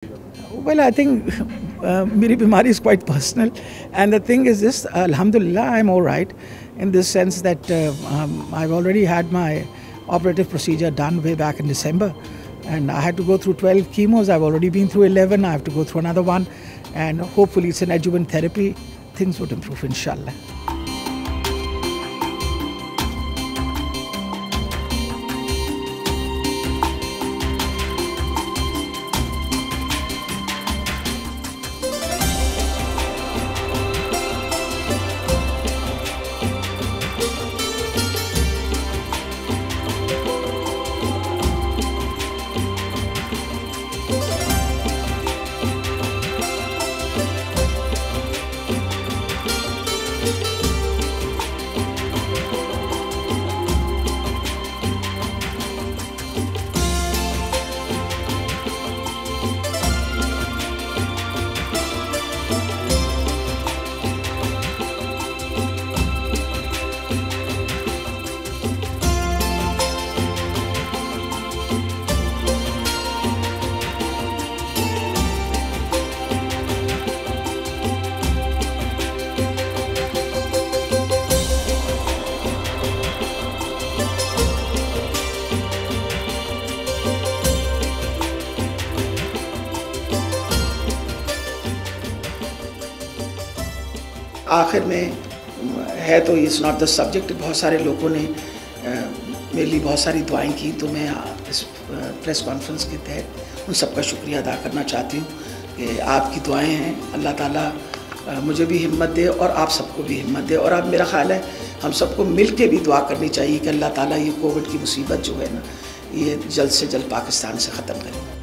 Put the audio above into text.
Well, I think मेरी बीमारी is quite personal, and the thing is this: Alhamdulillah, I'm all right, in this sense that I've already had my operative procedure done way back in December, and I had to go through 12 chemos. I've already been through 11. I have to go through another one, and hopefully it's an adjuvant therapy. Things would improve, inshallah. आखिर में है तो it's not the subject. बहुत सारे लोगों ने मेरे लिए बहुत सारी दुआएं की, तो मैं इस प्रेस कॉन्फ्रेंस के तहत उन सबका शुक्रिया अदा करना चाहती हूँ कि आपकी दुआएं हैं। अल्लाह ताला मुझे भी हिम्मत दे और आप सबको भी हिम्मत दे। और अब मेरा ख़्याल है हम सबको मिल के भी दुआ करनी चाहिए कि अल्लाह ताला ये कोविड की मुसीबत जो है ना, ये जल्द से जल्द पाकिस्तान से ख़त्म करे।